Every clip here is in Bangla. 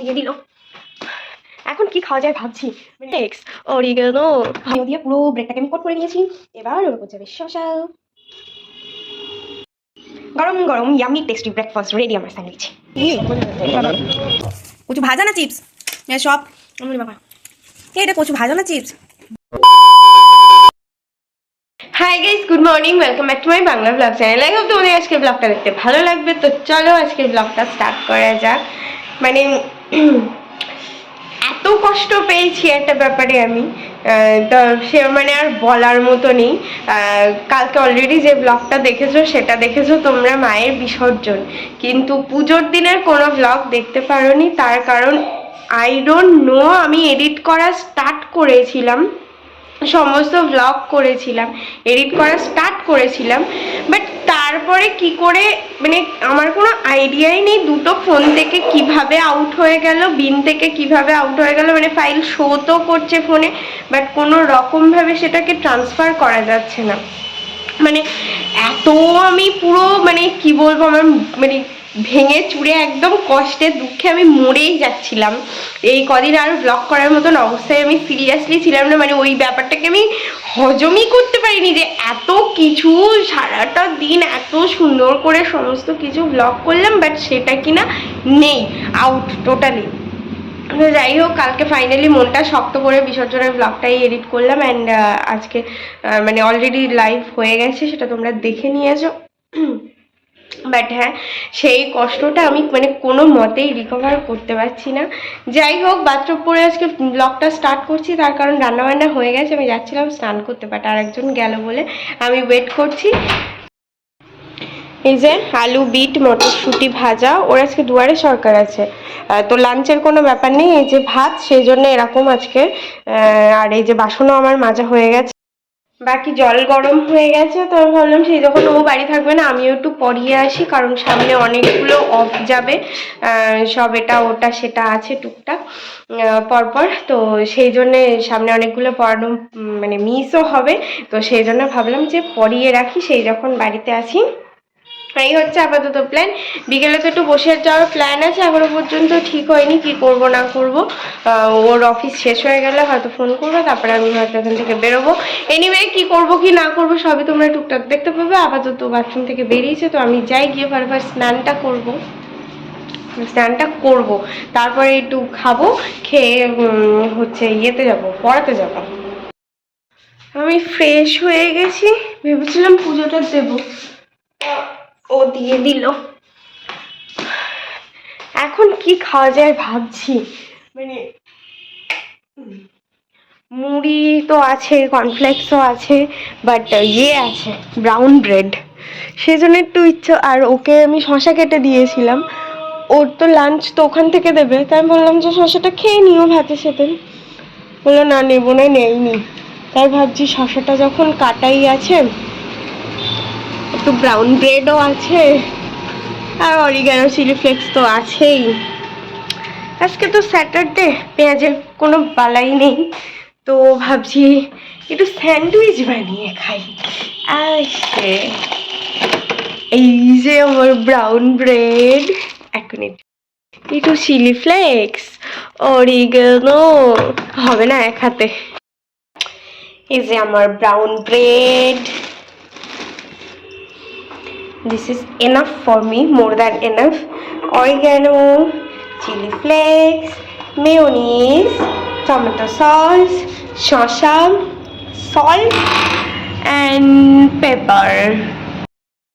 দিয়ে দিল। এখন কি খাওয়া যায় ভাবছি, অরিগানো দিয়ে পুরো ব্রেডটাকে আমি কোট করে নিয়েছি। এবার ওর উপর যাবে শসা। গরম গরম ইয়ামি টেস্টি ব্রেকফাস্ট রেডি আমার স্যান্ডউইচ। কচু ভাজা না চিপস সব বাবা, এটা কচু ভাজা না chips. Hi guys, good morning, welcome back to my Bangla blog channel. I hope তোমাদের আজকের ব্লগটা দেখতে ভালো লাগবে। তো চলো আজকের ব্লগটা স্টার্ট করা যাক। মানে এত কষ্ট পেয়েছি একটা ব্যাপারে আমি, তো সে মানে আর বলার মতো নেই। কালকে অলরেডি যে ব্লগটা দেখেছো সেটা দেখেছো তোমরা মায়ের বিসর্জন, কিন্তু পুজোর দিনের কোনো ব্লগ দেখতে পারোনি। তার কারণ আই ডোন্ট নো, আমি এডিট করা স্টার্ট করেছিলাম, সমস্ত ব্লগ করেছিলাম, এডিট করা স্টার্ট করেছিলাম, বাট তারপরে কি করে মানে আমার কোনো আইডিয়াই নেই দুটো ফোন থেকে কিভাবে আউট হয়ে গেল, বিন থেকে কিভাবে আউট হয়ে গেল। মানে ফাইল শো তো করছে ফোনে, বাট কোনো রকমভাবে সেটাকে ট্রান্সফার করা যাচ্ছে না। মানে এত আমি পুরো মানে কি বলবো, আমার মানে ভেঙে চুরে একদম কষ্টে দুঃখে আমি মরেই যাচ্ছিলাম। এই কদিন আর ব্লগ করার মতন অবস্থায় আমি সিরিয়াসলি ছিলাম না। মানে ওই ব্যাপারটাকে আমি হজমই করতে পারিনি যে এত কিছু সারাটা দিন এত সুন্দর করে সমস্ত কিছু ব্লগ করলাম, বাট সেটা কিনা নেই, আউট টোটালি। যাই হোক, কালকে ফাইনালি মনটা শক্ত করে বিসর্জনের ব্লগটাই এডিট করলাম, অ্যান্ড আজকে মানে অলরেডি লাইভ হয়ে গেছে, সেটা তোমরা দেখে নিয়েছো। বাট হ্যাঁ, সেই কষ্টটা আমি মানে কোনো মতেই রিকভার করতে পারছি না। যাই হোক, বাথরুম পরে আজকে ব্লগটা স্টার্ট করছি, তার কারণ রান্নাবান্না হয়ে গেছে, আমি যাচ্ছিলাম স্নান করতে, বাট আরেকজন গেল বলে আমি ওয়েট করছি। এই যে আলু বিট মটরশুঁটি ভাজা, ওর আজকে দুয়ারে সরকার আছে, তো লাঞ্চের কোনো ব্যাপার নেই। এই যে ভাত, সেই জন্য এরকম আজকে। আর এই যে বাসনও আমার মাজা হয়ে গেছে, বাকি জল গরম হয়ে গেছে। তো আমি ভাবলাম সেই যখন ও বাড়ি থাকবে না, আমিও একটু পরিয়ে আসি, কারণ সামনে অনেকগুলো অফ যাবে, সব এটা ওটা সেটা আছে টুকটাক পরপর। তো সেই জন্যে সামনে অনেকগুলো পড়ানো মানে মিসও হবে, তো সেই জন্য ভাবলাম যে পরিয়ে রাখি সেই যখন বাড়িতে আসি। এই হচ্ছে আপাতত প্ল্যান। বিকেলে তো একটু বসে যাওয়ার প্ল্যান আছে, এখনো পর্যন্ত ঠিক হয়নি কি করব না করব। ওর অফিস শেষ হয়ে গেলে হয়তো ফোন করবো, তারপরে আমি হয়তো এখান থেকে বেরোবো। এনিওয়ে, কি করব কি না করব সবই তোমরা টুকটাক দেখতে পাবে। আপাতত বাথরুম থেকে বেরিয়েছে, তো আমি যাই, গিয়ে ফার্স্ট স্নানটা করব, তারপরে একটু খাবো, খেয়ে হচ্ছে ইয়েতে যাব, পড়াতে যাব। আমি ফ্রেশ হয়ে গেছি, ভেবেছিলাম পুজোটা দেবো, ও দিয়ে দিল। এখন কি খাওয়া যায় ভাবছি, মানে মুড়ি তো আছে, কর্নফ্লেক্সও আছে, বাট ইয়ে আছে ব্রাউন ব্রেড, সেই জন্য একটু ইচ্ছা। আর ওকে আমি শশা কেটে দিয়েছিলাম, ওর তো লাঞ্চ তো ওখান থেকে দেবে, তাই আমি বললাম যে শশাটা খেয়ে নিও ভাতের সাথে। বললো না, নেবো না, নেইনি। তাই ভাবছি শশাটা যখন কাটাই আছে, একটু ব্রাউন ব্রেডও আছে, আর অরিগানো চিলি ফ্লেক্স তো আছেই। আজকে তো স্যাটারডে, পেঁয়াজের কোনো বালাই নেই, তো ভাবছি একটু স্যান্ডউইচ বানিয়ে খাই। আসে এই যে আমার ব্রাউন ব্রেড, এক মিনিট, একটু চিলি ফ্লেক্স, অরিগানো, হবে না এক হাতে। এই যে আমার brown bread, this is enough for me, more than enough. Oregano, chili flakes, mayonnaise, tomato sauce, shasha, salt and pepper.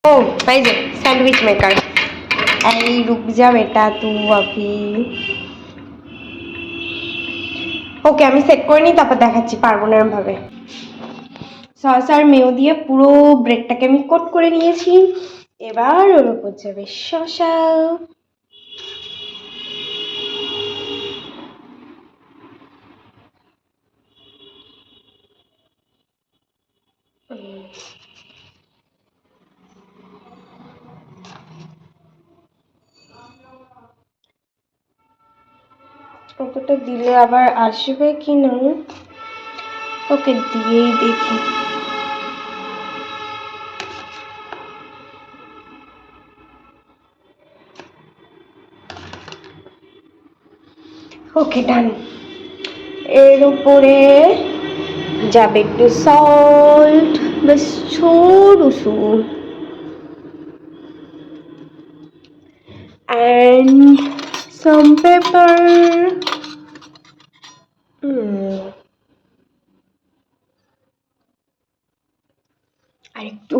Oh, भाई जे सैंडविच मेकर। अरे रुक जा बेटा तू अभी। ওকে, আমি সেট করে নিই, তারপর দেখাচ্ছি পারবো না এরকম ভাবে। সস আর মেও দিয়ে পুরো ব্রেডটাকে আমি কোট করে নিয়েছি। এবার ওর উপর যাবে শসা। কতটা দিলে আবার আসবে কি না, ওকে দিয়েই দেখি। ওকে ডান। এর উপরে যাবে একটু সল্ট, বেশ সরুসু, and some pepper. আর একটু,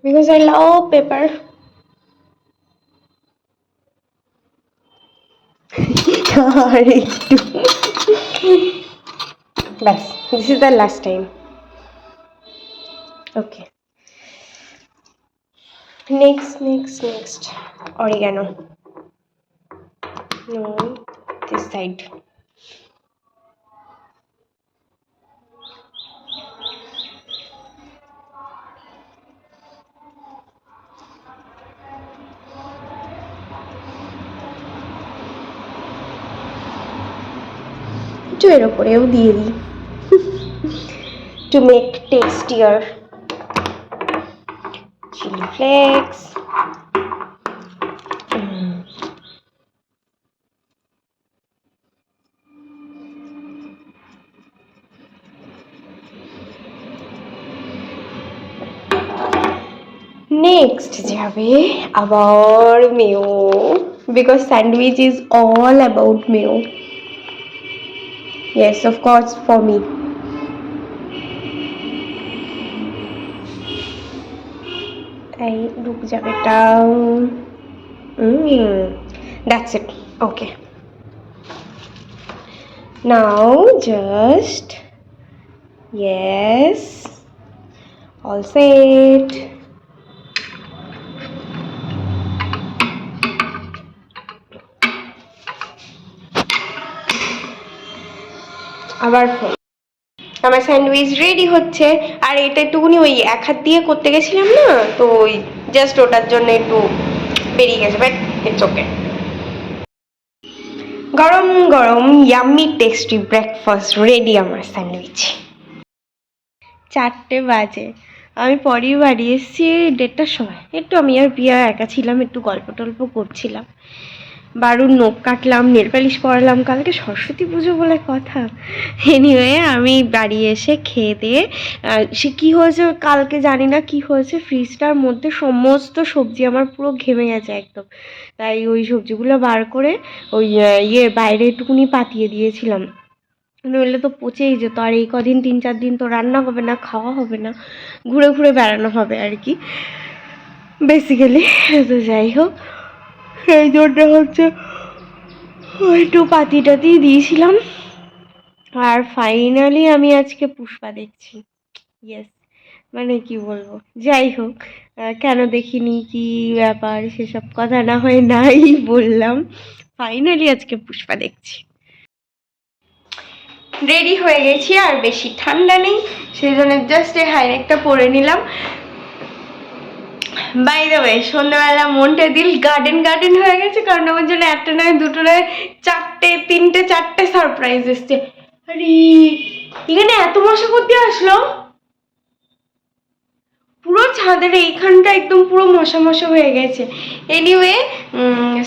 because I love pepper. আর একটু, বাস, this is the last time. Okay. Next. Oregano. No, this side. একটু এর উপরেও দিয়ে দিই to make tastier. Chili flakes. Next যাবে আবার mayo, because sandwich is all about mayo. Yes, of course, for me. এই ঢুক যাবে এটা। That's it. Okay. Now just, yes, all set. আবার ফোন। আমার স্যান্ডউইচ রেডি হচ্ছে। আর এটা একটুকুনি ওই এক হাত দিয়ে করতে গেছিলাম না, তো ওই জাস্ট ওটার জন্য একটু বেরিয়ে গেছে, বাট ইটস ওকে। গরম গরম ইয়াম্মি টেস্টি ব্রেকফাস্ট রেডি আমার স্যান্ডউইচ। 4টে বাজে, আমি পরেই বাড়ি এসেছি 1:30টার সময়। একটু আমি আর প্রিয়া একা ছিলাম, একটু গল্প টল্প করছিলাম, বারুর নখ কাটলাম, নেল পালিশ পরালাম, কালকে সরস্বতী পুজো বলে কথা। এনিওয়ে আমি বাড়ি এসে খেয়ে দিয়ে, সে কী হয়েছে কালকে জানি না কি হয়েছে, ফ্রিজটার মধ্যে সমস্ত সবজি আমার পুরো ঘেমে গেছে একদম। তাই ওই সবজিগুলো বার করে ওই বাইরে একটুকুনি পাতিয়ে দিয়েছিলাম, নইলে তো পচেই যেত। আর এই কদিন 3-4 দিন তো রান্না হবে না, খাওয়া হবে না, ঘুরে ঘুরে বেড়ানো হবে আর কি বেসিক্যালি। তো যাই হোক, সেই জন্য হচ্ছে একটু পাতি টাতি দিয়েছিলাম। আর ফাইনালি আমি আজকে পুষ্পা দেখছি। ইয়েস, মানে কি বলবো, যাই হোক, কেন দেখিনি, কি ব্যাপার, সেসব কথা না হয় নাই বললাম। ফাইনালি আজকে পুষ্পা দেখছি। রেডি হয়ে গেছি, আর বেশি ঠান্ডা নেই, সেই জন্য জাস্ট এই হাইনেকটা পরে নিলাম। বাই দ্য ওয়ে, সন্ধ্যাবেলা মনটা দিল গার্ডেন হয়ে গেছে, কারণ আমার জন্য একটা নয়, দুটো নয়, 4টে সারপ্রাইজ এসছে। আরে এখানে এত মশা করতে আসলো, পুরো ছাদের এইখানটা একদম পুরো মশা হয়ে গেছে। এনিওয়ে,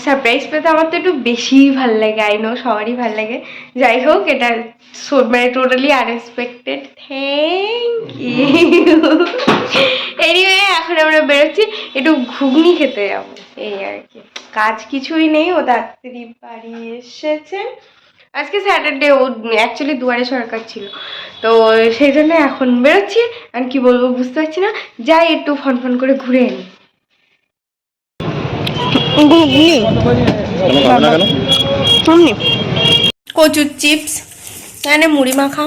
সারপ্রাইজ পেতে আমার তো একটু বেশিই ভাল লাগে, আই নো সবারই ভাল লাগে। যাই হোক, এটা মানে totally unexpected, thank you. Anyway, এখন আমরা বেরোচ্ছি, একটু ঘুগনি খেতে যাবো, এই আর কি। কাজ কিছুই নেই, ও তাড়াতাড়ি বাড়ি এসেছে। আজকে স্যাটারডে, ও অ্যাকচুয়ালি দুয়ারে সরকার ছিল, তো সেই জন্য এখন বেরোচ্ছি। আর কি বলবো বুঝতে পারছি না, যাই একটু ফন করে ঘুরে আনি। কচুর চিপস, এখানে মুড়ি মাখা,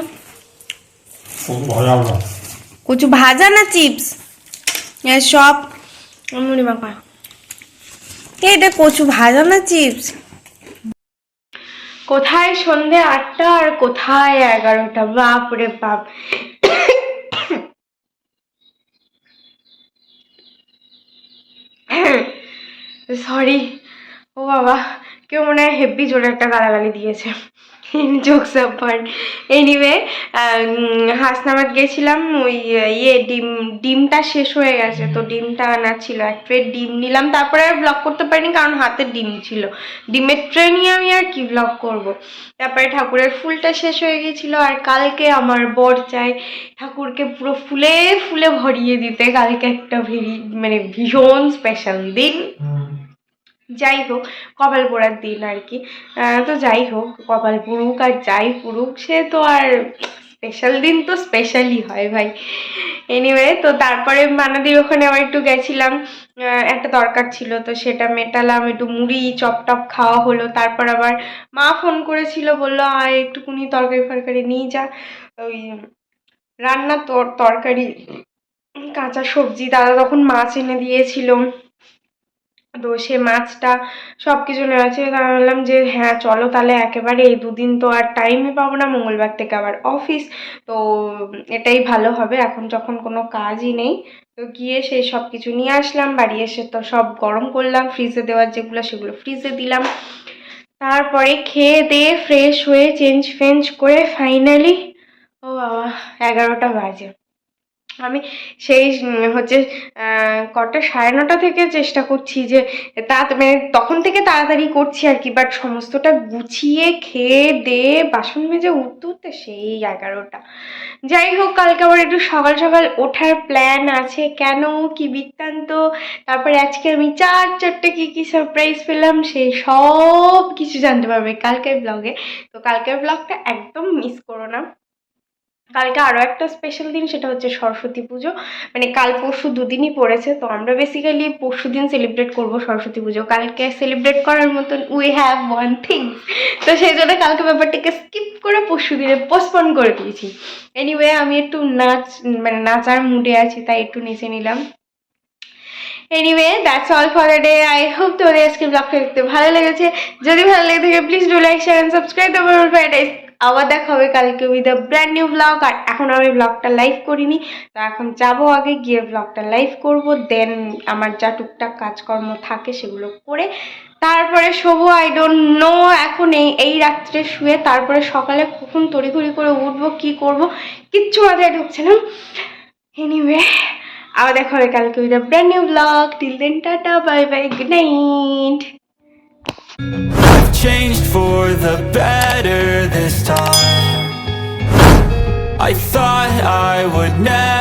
কচু ভাজা না চিপস, সব মুড়ি মাখা। এটা কচু ভাজা না চিপস? কোথায় সন্ধে 8টা আর কোথায় 11টা, বাপ রে বাপ। সরি, ও বাবা, কেউ মনে হয় হেব্বি জোরে একটা গালাগালি দিয়েছে। জোকস অ্যাপার্ট, এনিওয়ে হাসনাবাদ গেছিলাম, ওই ডিমটা শেষ হয়ে গেছে, তো ডিমটা আনা ছিল, এক প্লেট ডিম নিলাম, তারপরে আর ব্লগ করতে পারিনি কারণ হাতে ডিম ছিল, ডিমের ট্রে নিয়ে আমি আর কি ব্লগ করব। তারপরে ঠাকুরের ফুলটা শেষ হয়ে গেছিল, আর কালকে আমার বর চাই ঠাকুরকে পুরো ফুলে ফুলে ভরিয়ে দিতে, কালকে একটা মানে ভীষণ স্পেশাল দিন। যাই হোক, কপাল পোড়ার দিন আর কি। তো যাই হোক, কপাল পুড়ুক আর যাই পুড়ুক, সে তো আর স্পেশাল দিন তো স্পেশালই হয় ভাই। এনিওয়ে, তো তারপরে মানাদির ওখানে আবার একটু গেছিলাম, একটা দরকার ছিল, তো সেটা মেটালাম, একটু মুড়ি চপ টপ খাওয়া হলো। তারপর আবার মা ফোন করেছিল, বললো আয় একটুকুনি তরকারি ফরকারি নিয়ে যা, ওই রান্নার তরকারি, কাঁচা সবজি, দাদা তখন মাছ এনে দিয়েছিল, তো সে মাছটা সব কিছু নেওয়া ছিল। তা বললাম যে হ্যাঁ চলো তাহলে, একেবারে এই দুদিন তো আর টাইমই পাবো না, মঙ্গলবার থেকে আবার অফিস, তো এটাই ভালো হবে এখন যখন কোনো কাজই নেই। তো গিয়ে সেই সব কিছু নিয়ে আসলাম, বাড়ি এসে তো সব গরম করলাম, ফ্রিজে দেওয়ার যেগুলো সেগুলো ফ্রিজে দিলাম। তারপরে খেয়ে দিয়ে ফ্রেশ হয়ে চেঞ্জ ফেঞ্জ করে ফাইনালি ও বাবা 11টা বাজে। আমি সেই হচ্ছে কটা 9:30 থেকে চেষ্টা করছি যে মানে তখন থেকে তাড়াতাড়ি করছি আর কি, বাট সমস্তটা গুছিয়ে খেয়ে দিয়ে বাসন মেজে উঠতে উঠতে সেই 11টা। যাই হোক, কালকে আবার একটু সকাল সকাল ওঠার প্ল্যান আছে, কেন কি বৃত্তান্ত, তারপরে আজকে আমি চারটে কি সারপ্রাইজ পেলাম, সেই সব কিছু জানতে পারবে কালকের ব্লগে। তো কালকের ব্লগটা একদম মিস করো না। কালকে আরও একটা স্পেশাল দিন, সেটা হচ্ছে সরস্বতী পুজো, মানে কাল পরশু দুদিনই পড়েছে, তো আমরা বেসিক্যালি পরশু দিন সেলিব্রেট করবো সরস্বতী পুজো, কালকে সেলিব্রেট করার মতন উই হ্যাভ ওয়ান থিং, তো সেই জন্য কালকে ব্যাপারটাকে স্কিপ করে পরশু দিনে পোস্টপন করে দিয়েছি। এনিওয়ে, আমি একটু মানে নাচার মুডে আছি, তাই একটু নেচে নিলাম। Anyway, that's all for the day. I hope তোমাদের আজকে ব্লগটা দেখতে ভালো লেগেছে, যদি ভালো লেগে থাকে please do like share and subscribe the Fridays. আবার দেখা হবে কালকে with a brand new blog. আর এখন আমি ব্লগটা লাইভ করিনি, তো এখন যাবো আগে গিয়ে ব্লগটা লাইভ করব, দেন আমার যা টুকটাক কাজকর্ম থাকে সেগুলো করে তারপরে শোবো। আই ডোন্ট নো এখন এই রাত্রে শুয়ে তারপরে সকালে কখন তড়িঘড়ি করে উঠবো, কি করব কিচ্ছু মাথায় ঢুকছে না। এনিওয়ে, আবার দেখা হবে কালকে with a brand new blog. Till then tata, bye bye, good night. I've changed for the better this time. I thought I would never